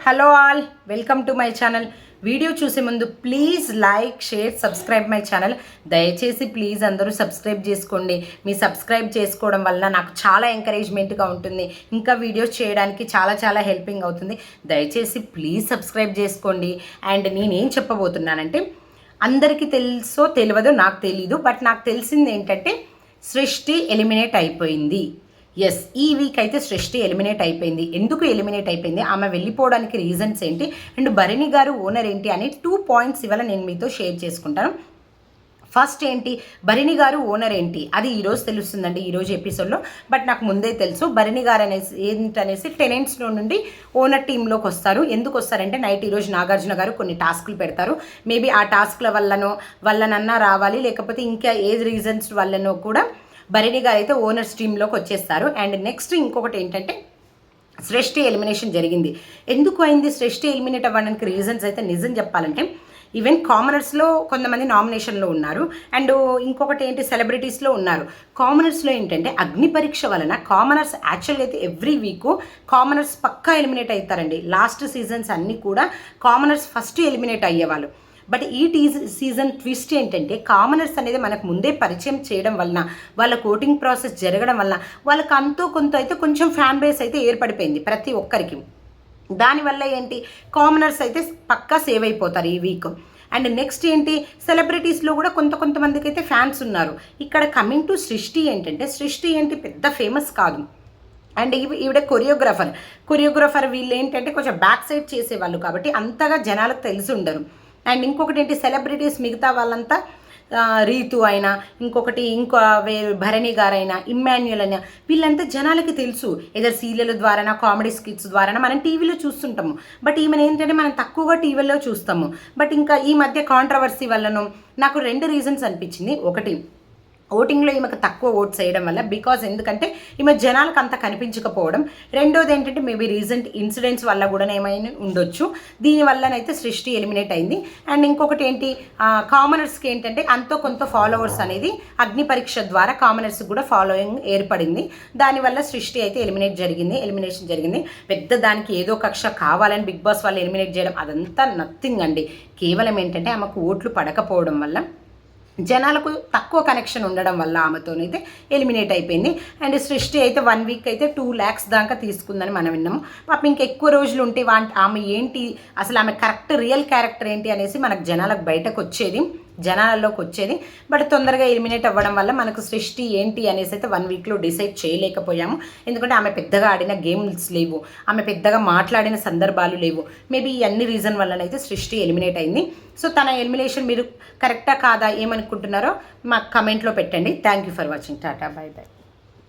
Hello all, welcome to my channel. Video చూసే ముందు please like, share, subscribe my channel. దయచేసి please అందరూ subscribe చేసుకోండి. మీ సబ్స్క్రైబ్ చేసుకోవడం వల్ల నాకు చాలా ఎంకరేజ్మెంట్గా ఉంటుంది, ఇంకా వీడియోస్ చేయడానికి చాలా హెల్పింగ్ అవుతుంది. దయచేసి ప్లీజ్ సబ్స్క్రైబ్ చేసుకోండి. అండ్ నేనేం చెప్పబోతున్నానంటే, అందరికీ తెలుసో తెలియదో నాకు తెలీదు, బట్ నాకు తెలిసింది ఏంటంటే సృష్టి ఎలిమినేట్ అయిపోయింది. ఎస్, ఈ వీక్ అయితే సృష్టి ఎలిమినేట్ అయిపోయింది. ఎందుకు ఎలిమినేట్ అయిపోయింది, ఆమె వెళ్ళిపోవడానికి రీజన్స్ ఏంటి, అండ్ భరణి గారు ఓనర్ ఏంటి అని 2 పాయింట్స్ ఇవాళ నేను మీతో షేర్ చేసుకుంటాను. ఫస్ట్ ఏంటి, భరణి గారు ఓనర్ ఏంటి అది ఈరోజు తెలుస్తుందండి, ఈరోజు ఎపిసోడ్లో. బట్ నాకు ముందే తెలుసు భరణి గారు ఏంటనేసి టెనెంట్స్లో నుండి ఓనర్ టీంలోకి వస్తారు. ఎందుకు వస్తారంటే నైట్ ఈరోజు నాగార్జున గారు కొన్ని టాస్కులు పెడతారు. మేబీ ఆ టాస్క్ల వల్లనన్నా రావాలి, లేకపోతే ఇంకా ఏ రీజన్స్ వల్లనో కూడా భరణి గారు అయితే ఓనర్స్ టీంలోకి వచ్చేస్తారు. అండ్ నెక్స్ట్ ఇంకొకటి ఏంటంటే, సృష్టి ఎలిమినేషన్ జరిగింది. ఎందుకు అయింది సృష్టి ఎలిమినేట్ అవ్వడానికి రీజన్స్ అయితే నిజం చెప్పాలంటే, ఈవెన్ కామనర్స్లో కొంతమంది నామినేషన్లో ఉన్నారు, అండ్ ఇంకొకటి ఏంటి సెలబ్రిటీస్లో ఉన్నారు. కామనర్స్లో ఏంటంటే అగ్ని పరీక్ష వలన కామనర్స్ యాక్చువల్గా అయితే ఎవ్రీ వీక్ కామనర్స్ పక్కా ఎలిమినేట్ అవుతారండి. లాస్ట్ సీజన్స్ అన్నీ కూడా కామనర్స్ ఫస్ట్ ఎలిమినేట్ అయ్యేవాళ్ళు. బట్ ఈ సీజన్ ట్విస్ట్ ఏంటంటే, కామనర్స్ అనేది మనకు ముందే పరిచయం చేయడం వలన, వాళ్ళ కోటింగ్ ప్రాసెస్ జరగడం వలన వాళ్ళకి అంతో కొంత అయితే కొంచెం ఫ్యాన్ బేస్ అయితే ఏర్పడిపోయింది ప్రతి ఒక్కరికి. దానివల్ల ఏంటి, కామనర్స్ అయితే పక్కా సేవ్ అయిపోతారు ఈ వీక్. అండ్ నెక్స్ట్ ఏంటి, సెలబ్రిటీస్లో కూడా కొంతమందికి అయితే ఫ్యాన్స్ ఉన్నారు. ఇక్కడ కమింగ్ టు సృష్టి ఏంటి పెద్ద ఫేమస్ కాదు. అండ్ ఈవిడ కొరియోగ్రాఫర్ వీళ్ళు ఏంటంటే కొంచెం బ్యాక్ సైడ్ చేసేవాళ్ళు కాబట్టి అంతగా జనాలకు తెలిసి ఉండరు. అండ్ ఇంకొకటి ఏంటి, సెలబ్రిటీస్ మిగతా వాళ్ళంతా రీతు అయినా, ఇంకో భరణి గారైనా, ఇమ్మాన్యుయల్ అయినా, వీళ్ళంతా జనాలకి తెలుసు. ఏదో సీరియల్ ద్వారా, కామెడీ స్కిట్స్ ద్వారా మనం టీవీలో చూస్తుంటాము. బట్ ఈమెను ఏంటంటే మనం తక్కువగా టీవీలో చూస్తాము. బట్ ఇంకా ఈ మధ్య కాంట్రవర్సీ వల్లనూ నాకు 2 రీజన్స్ అనిపించింది. ఒకటి, ఓటింగ్లో ఈమెకు తక్కువ ఓట్స్ వేయడం వల్ల, బికాజ్ ఎందుకంటే ఈమె జనాలకు అంత కనిపించకపోవడం. రెండోది ఏంటంటే మేబీ రీసెంట్ ఇన్సిడెంట్స్ వల్ల కూడా ఏమైనా ఉండొచ్చు. దీనివల్లనైతే సృష్టి ఎలిమినేట్ అయింది. అండ్ ఇంకొకటి ఏంటి, కామనర్స్కి ఏంటంటే అంతో కొంత ఫాలోవర్స్ అనేది అగ్ని పరీక్ష ద్వారా కామనర్స్కి కూడా ఫాలోయింగ్ ఏర్పడింది. దానివల్ల సృష్టి అయితే ఎలిమినేషన్ జరిగింది. పెద్ద దానికి ఏదో కక్ష కావాలని బిగ్ బాస్ వాళ్ళు ఎలిమినేట్ చేయడం అదంతా నథింగ్ అండి. కేవలం ఏంటంటే ఆమెకు ఓట్లు పడకపోవడం వల్ల, జనాలకు తక్కువ కనెక్షన్ ఉండడం వల్ల ఆమెతోనైతే ఎలిమినేట్ అయిపోయింది. అండ్ సృష్టి అయితే 1 వీక్ అయితే 2 lakhs దాకా తీసుకుందని మనం విన్నాము. పాపం ఇంకెక్కువ రోజులు ఉంటే ఆమె ఏంటి అసలు, ఆమె రియల్ క్యారెక్టర్ ఏంటి అనేసి మనకు జనాలలోకి వచ్చేది. బట్ తొందరగా ఎలిమినేట్ అవ్వడం వల్ల మనకు సృష్టి ఏంటి అనేసి అయితే 1 వీక్లో డిసైడ్ చేయలేకపోయాము. ఎందుకంటే ఆమె పెద్దగా ఆడిన గేమ్స్ లేవు, ఆమె పెద్దగా మాట్లాడిన సందర్భాలు లేవు. మేబీ ఈ అన్ని రీజన్ వల్లనైతే సృష్టి ఎలిమినేట్ అయింది. సో తన ఎలిమినేషన్ మీరు కరెక్టా కాదా ఏమనుకుంటున్నారో మాకు కమెంట్లో పెట్టండి. Thank you for watching. Tata, by by.